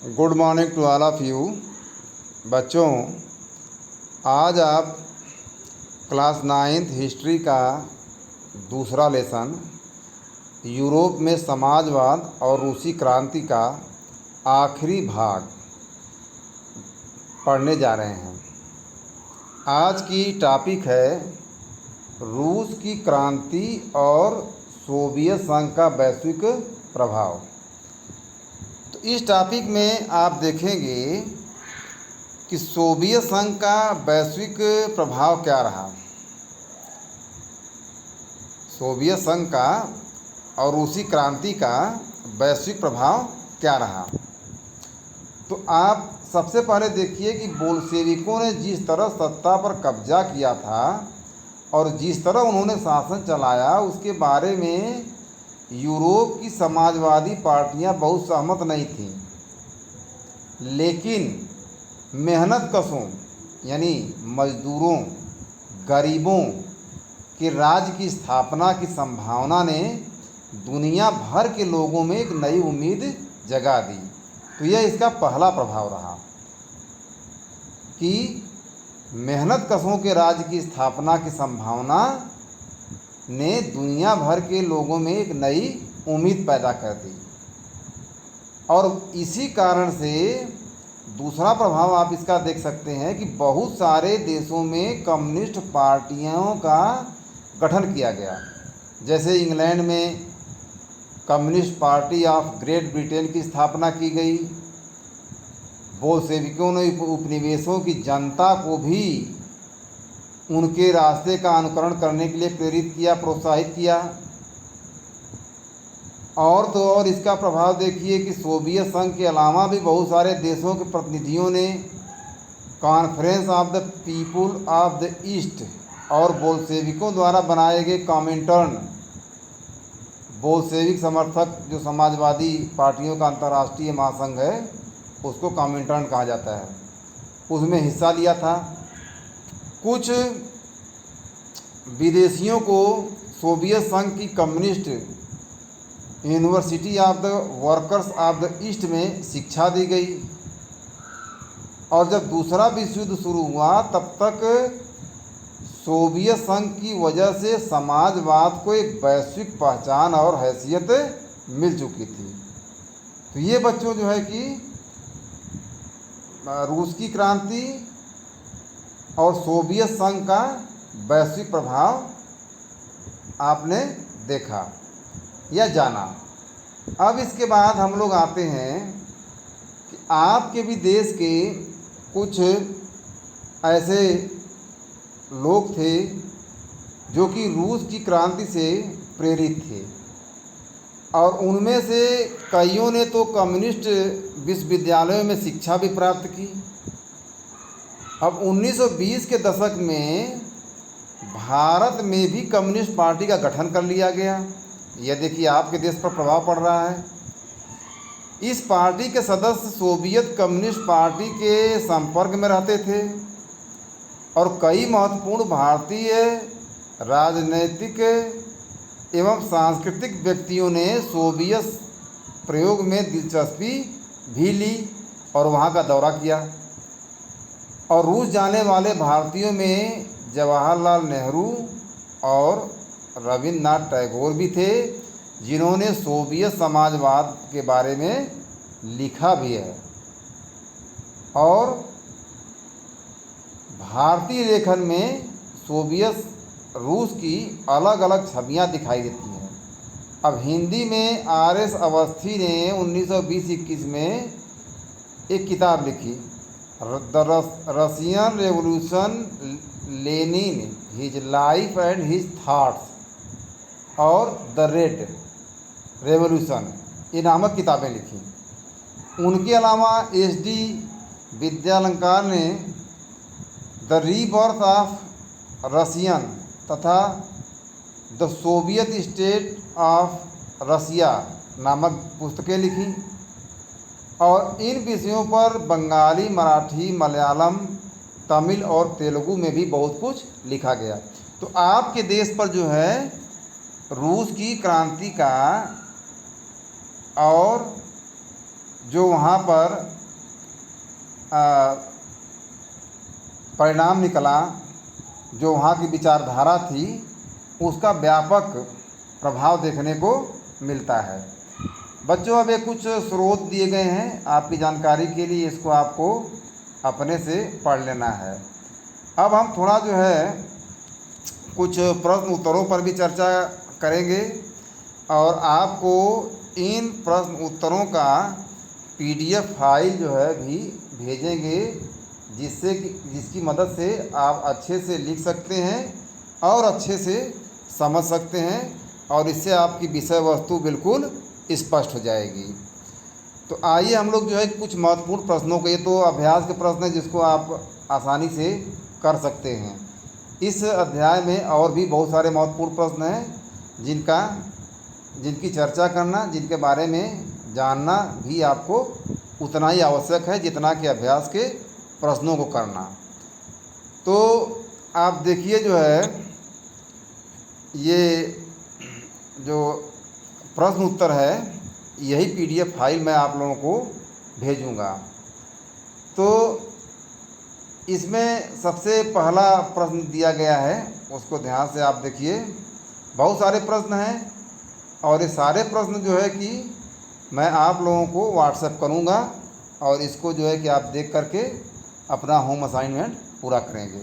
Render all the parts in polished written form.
Good morning to all of you. बच्चों, आज आप क्लास 9th हिस्ट्री का दूसरा लेसन यूरोप में समाजवाद और रूसी क्रांति का आखिरी भाग पढ़ने जा रहे हैं। आज की टॉपिक है रूस की क्रांति और सोवियत संघ का वैश्विक प्रभाव। तो इस टॉपिक में आप देखेंगे कि सोवियत संघ का वैश्विक प्रभाव क्या रहा, सोवियत संघ का और रूसी क्रांति का वैश्विक प्रभाव क्या रहा। तो आप सबसे पहले देखिए कि बोल्शेविकों ने जिस तरह सत्ता पर कब्जा किया था और जिस तरह उन्होंने शासन चलाया, उसके बारे में यूरोप की समाजवादी पार्टियां बहुत सहमत नहीं थीं। लेकिन मेहनत कशों यानी मजदूरों, गरीबों के राज्य की स्थापना की संभावना ने दुनिया भर के लोगों में एक नई उम्मीद जगा दी। तो यह इसका पहला प्रभाव रहा कि मेहनत कशों के राज्य की स्थापना की संभावना ने दुनिया भर के लोगों में एक नई उम्मीद पैदा कर दी। और इसी कारण से दूसरा प्रभाव आप इसका देख सकते हैं कि बहुत सारे देशों में कम्युनिस्ट पार्टियों का गठन किया गया। जैसे इंग्लैंड में communist party of great Britain की स्थापना की गई। बोल्शेविकों ने उपनिवेशों की जनता को भी उनके रास्ते का अनुकरण करने के लिए प्रेरित किया, प्रोत्साहित किया। और तो और इसका प्रभाव देखिए कि सोवियत संघ के अलावा भी बहुत सारे देशों के प्रतिनिधियों ने conference of the people of the east और बोल्शेविकों द्वारा बनाए गए कॉमिंटर्न, बोल्शेविक समर्थक जो समाजवादी पार्टियों का अंतर्राष्ट्रीय महासंघ है, उसको कॉमिंटर्न कहा जाता है, उसमें हिस्सा लिया था। कुछ विदेशियों को सोवियत संघ की communist university of the workers of the east में शिक्षा दी गई। और जब दूसरा विश्व युद्ध शुरू हुआ, तब तक सोवियत संघ की वजह से समाजवाद को एक वैश्विक पहचान और हैसियत मिल चुकी थी। तो ये बच्चों जो है कि रूस की क्रांति और सोवियत संघ का वैश्विक प्रभाव आपने देखा या जाना। अब इसके बाद हम लोग आते हैं कि आपके भी देश के कुछ ऐसे लोग थे जो कि रूस की क्रांति से प्रेरित थे, और उनमें से कईयों ने तो कम्युनिस्ट विश्वविद्यालयों में शिक्षा भी प्राप्त की। अब 1920 के दशक में भारत में भी कम्युनिस्ट पार्टी का गठन कर लिया गया। यह देखिए आपके देश पर प्रभाव पड़ रहा है। इस पार्टी के सदस्य सोवियत कम्युनिस्ट पार्टी के संपर्क में रहते थे और कई महत्वपूर्ण भारतीय राजनैतिक एवं सांस्कृतिक व्यक्तियों ने सोवियत प्रयोग में दिलचस्पी भी ली और वहाँ का दौरा किया। और रूस जाने वाले भारतीयों में जवाहरलाल नेहरू और रविन्द्रनाथ टैगोर भी थे, जिन्होंने सोवियत समाजवाद के बारे में लिखा भी है। और भारतीय लेखन में सोवियत रूस की अलग अलग छवियां दिखाई देती हैं। अब हिंदी में आर.एस. अवस्थी ने 1920-21 में एक किताब लिखी, the Russian revolution, Lenin, his life and his thoughts, और द रेड रेवोल्यूशन, ये नामक किताबें लिखी। उनके अलावा एच.डी. विद्यालंकार ने द रीबर्थ ऑफ रशियन तथा the Soviet state of Russia नामक पुस्तकें लिखी। और इन विषयों पर बंगाली, मराठी, मलयालम, तमिल और तेलुगु में भी बहुत कुछ लिखा गया। तो आपके देश पर जो है रूस की क्रांति का और जो वहाँ पर परिणाम निकला, जो वहाँ की विचारधारा थी, उसका व्यापक प्रभाव देखने को मिलता है। बच्चों, अब ये कुछ स्रोत दिए गए हैं आपकी जानकारी के लिए, इसको आपको अपने से पढ़ लेना है। अब हम थोड़ा जो है कुछ प्रश्न उत्तरों पर भी चर्चा करेंगे और आपको इन प्रश्न उत्तरों का PDF फाइल जो है भी भेजेंगे, जिसकी मदद से आप अच्छे से लिख सकते हैं और अच्छे से समझ सकते हैं और इससे आपकी विषय वस्तु बिल्कुल स्पष्ट हो जाएगी। तो आइए हम लोग जो है कुछ महत्वपूर्ण प्रश्नों को, ये तो अभ्यास के प्रश्न हैं जिसको आप आसानी से कर सकते हैं। इस अध्याय में और भी बहुत सारे महत्वपूर्ण प्रश्न हैं जिनकी चर्चा करना, जिनके बारे में जानना भी आपको उतना ही आवश्यक है जितना कि अभ्यास के प्रश्नों को करना। तो आप देखिए जो है ये जो प्रश्न उत्तर है, यही PDF फाइल मैं आप लोगों को भेजूंगा। तो इसमें सबसे पहला प्रश्न दिया गया है, उसको ध्यान से आप देखिए। बहुत सारे प्रश्न हैं और ये सारे प्रश्न जो है कि मैं आप लोगों को व्हाट्सएप करूंगा और इसको जो है कि आप देख करके अपना होम असाइनमेंट पूरा करेंगे।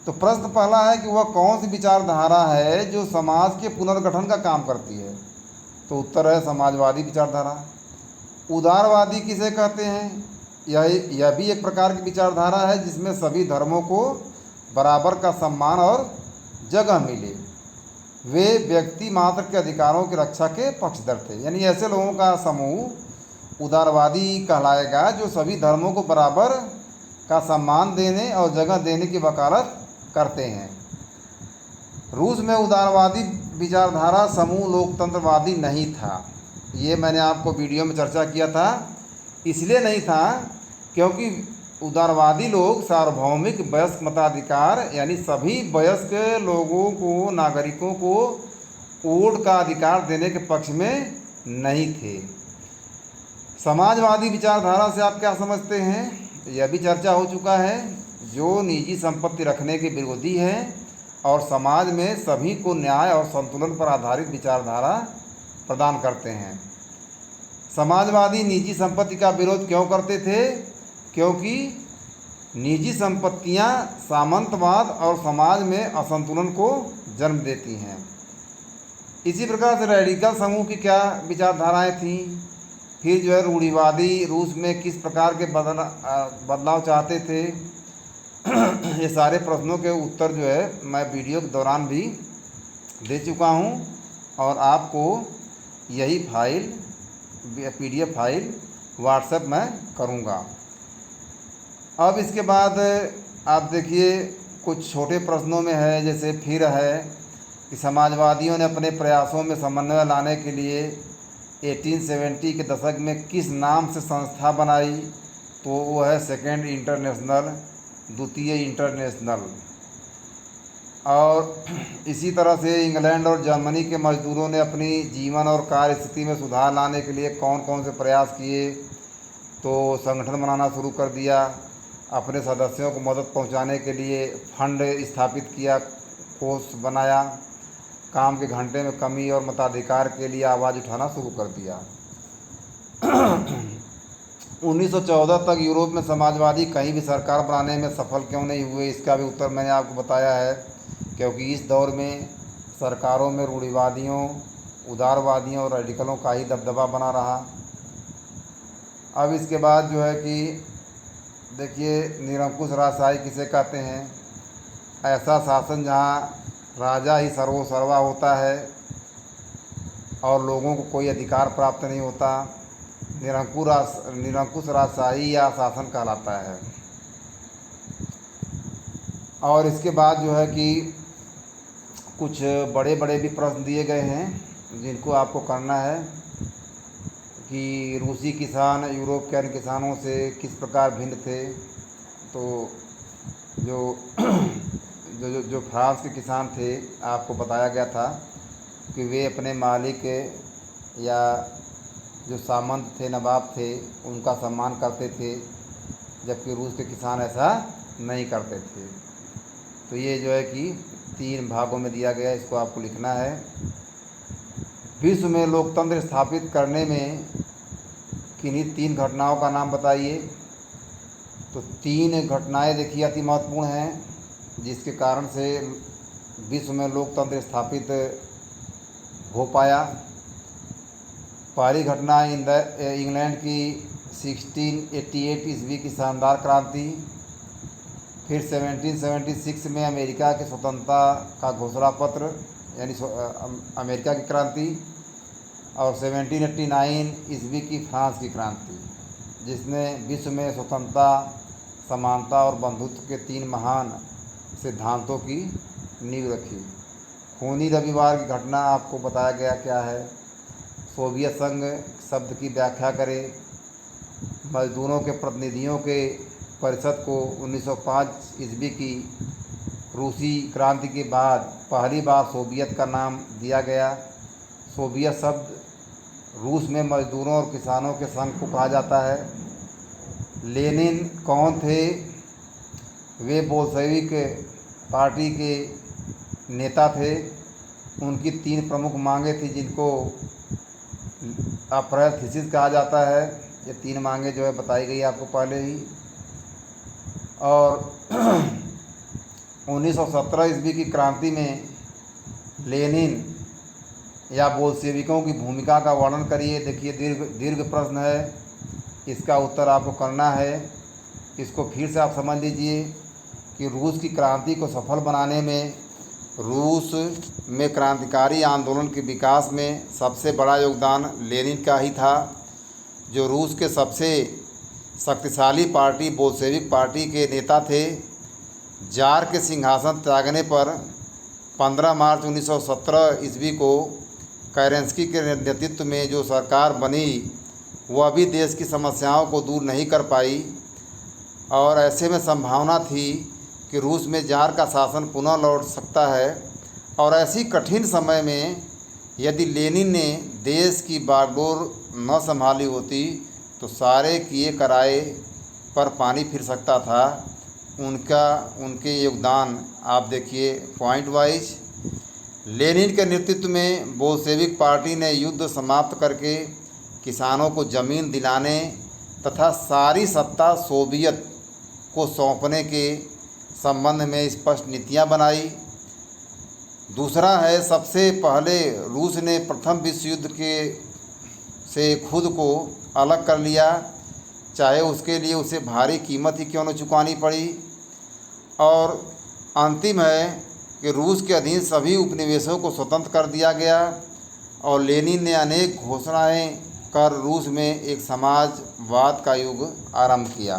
तो प्रश्न पहला है कि वह कौन सी विचारधारा है जो समाज के पुनर्गठन का काम करती है? तो उत्तर है समाजवादी विचारधारा। उदारवादी किसे कहते हैं? यह भी एक प्रकार की विचारधारा है जिसमें सभी धर्मों को बराबर का सम्मान और जगह मिले। वे व्यक्ति मात्र के अधिकारों की रक्षा के पक्षधर थे। यानी ऐसे लोगों का समूह उदारवादी कहलाएगा जो सभी धर्मों को बराबर का सम्मान देने और जगह देने की वकालत करते हैं। रूस में उदारवादी विचारधारा समूह लोकतंत्रवादी नहीं था। ये मैंने आपको वीडियो में चर्चा किया था। इसलिए नहीं था क्योंकि उदारवादी लोग सार्वभौमिक वयस्क मताधिकार, यानी सभी वयस्क लोगों को, नागरिकों को वोट का अधिकार देने के पक्ष में नहीं थे। समाजवादी विचारधारा से आप क्या समझते हैं? यह भी चर्चा हो चुका है, जो निजी संपत्ति रखने के विरोधी है और समाज में सभी को न्याय और संतुलन पर आधारित विचारधारा प्रदान करते हैं। समाजवादी निजी संपत्ति का विरोध क्यों करते थे? क्योंकि निजी संपत्तियां सामंतवाद और समाज में असंतुलन को जन्म देती हैं। इसी प्रकार से रेडिकल समूह की क्या विचारधाराएं थीं? फिर जो है रूढ़िवादी रूस में किस प्रकार के बदलाव चाहते थे? ये सारे प्रश्नों के उत्तर जो है मैं वीडियो के दौरान भी दे चुका हूँ और आपको यही फाइल PDF फाइल व्हाट्सएप में करूँगा। अब इसके बाद आप देखिए कुछ छोटे प्रश्नों में है, जैसे फिर है कि समाजवादियों ने अपने प्रयासों में समन्वय लाने के लिए 1870 के दशक में किस नाम से संस्था बनाई? तो वो है सेकेंड इंटरनेशनल, द्वितीय इंटरनेशनल। और इसी तरह से इंग्लैंड और जर्मनी के मजदूरों ने अपनी जीवन और कार्य स्थिति में सुधार लाने के लिए कौन कौन से प्रयास किए? तो संगठन बनाना शुरू कर दिया, अपने सदस्यों को मदद पहुंचाने के लिए फंड स्थापित किया, कोष बनाया, काम के घंटे में कमी और मताधिकार के लिए आवाज़ उठाना शुरू कर दिया। 1914 तक यूरोप में समाजवादी कहीं भी सरकार बनाने में सफल क्यों नहीं हुए? इसका भी उत्तर मैंने आपको बताया है, क्योंकि इस दौर में सरकारों में रूढ़िवादियों, उदारवादियों और रेडिकलों का ही दबदबा बना रहा। अब इसके बाद जो है कि देखिए निरंकुश राजशाही किसे कहते हैं? ऐसा शासन जहाँ राजा ही सर्वोसर्वा होता है और लोगों को कोई अधिकार प्राप्त नहीं होता, निरंकुश राजशाही या शासन कहलाता है। और इसके बाद जो है कि कुछ बड़े बड़े भी प्रश्न दिए गए हैं जिनको आपको करना है कि रूसी किसान यूरोप के अन्य किसानों से किस प्रकार भिन्न थे। तो जो फ्रांस के किसान थे, आपको बताया गया था कि वे अपने मालिक या जो सामंत थे, नवाब थे, उनका सम्मान करते थे, जबकि रूस के किसान ऐसा नहीं करते थे। तो ये जो है कि 3 भागों में दिया गया है, इसको आपको लिखना है। विश्व में लोकतंत्र स्थापित करने में किन्हीं 3 घटनाओं का नाम बताइए। तो 3 घटनाएं देखिए अति महत्वपूर्ण हैं जिसके कारण से विश्व में लोकतंत्र स्थापित हो पाया। पहली घटना इंग्लैंड की 1688 ईस्वी की शानदार क्रांति। फिर 1776 में अमेरिका की स्वतंत्रता का घोषणा पत्र यानी अमेरिका की क्रांति। और 1789 ईस्वी की फ्रांस की क्रांति, जिसने विश्व में स्वतंत्रता, समानता और बंधुत्व के 3 महान सिद्धांतों की नींव रखी। खूनी रविवार की घटना आपको बताया गया क्या है। सोवियत संघ शब्द की व्याख्या करें। मजदूरों के प्रतिनिधियों के परिषद को 1905 ईस्वी की रूसी क्रांति के बाद पहली बार सोवियत का नाम दिया गया। सोवियत शब्द रूस में मजदूरों और किसानों के संघ को कहा जाता है। लेनिन कौन थे? वे बोल्शेविक पार्टी के नेता थे। उनकी 3 प्रमुख मांगें थी जिनको अप्रैल थीसिस कहा जाता है। ये 3 मांगें जो है बताई गई आपको पहले ही। और 1917 ईस्वी की क्रांति में लेनिन या बोल्शेविकों की भूमिका का वर्णन करिए। देखिए दीर्घ प्रश्न है, इसका उत्तर आपको करना है। इसको फिर से आप समझ लीजिए कि रूस की क्रांति को सफल बनाने में, रूस में क्रांतिकारी आंदोलन के विकास में सबसे बड़ा योगदान लेनिन का ही था, जो रूस के सबसे शक्तिशाली पार्टी बोल्शेविक पार्टी के नेता थे। जार के सिंहासन त्यागने पर 15 मार्च 1917 ईस्वी को केरेंस्की के नेतृत्व में जो सरकार बनी वह भी देश की समस्याओं को दूर नहीं कर पाई। और ऐसे में संभावना थी कि रूस में जार का शासन पुनः लौट सकता है। और ऐसी कठिन समय में यदि लेनिन ने देश की बागडोर न संभाली होती तो सारे किए कराए पर पानी फिर सकता था। उनके योगदान आप देखिए पॉइंट वाइज। लेनिन के नेतृत्व में बोल्शेविक पार्टी ने युद्ध समाप्त करके किसानों को ज़मीन दिलाने तथा सारी सत्ता सोवियत को सौंपने के संबंध में स्पष्ट नीतियां बनाई। दूसरा है, सबसे पहले रूस ने प्रथम विश्व युद्ध से खुद को अलग कर लिया, चाहे उसके लिए उसे भारी कीमत ही क्यों न चुकानी पड़ी। और अंतिम है कि रूस के अधीन सभी उपनिवेशों को स्वतंत्र कर दिया गया और लेनिन ने अनेक घोषणाएं कर रूस में एक समाजवाद का युग आरंभ किया।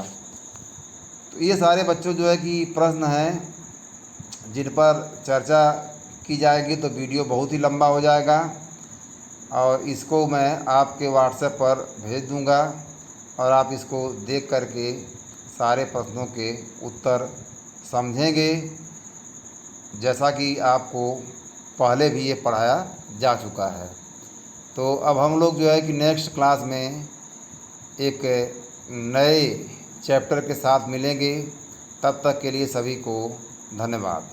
तो ये सारे बच्चों जो है कि प्रश्न हैं जिन पर चर्चा की जाएगी, तो वीडियो बहुत ही लंबा हो जाएगा और इसको मैं आपके व्हाट्सएप पर भेज दूंगा और आप इसको देख करके सारे प्रश्नों के उत्तर समझेंगे, जैसा कि आपको पहले भी ये पढ़ाया जा चुका है। तो अब हम लोग जो है कि नेक्स्ट क्लास में एक नए चैप्टर के साथ मिलेंगे। तब तक के लिए सभी को धन्यवाद।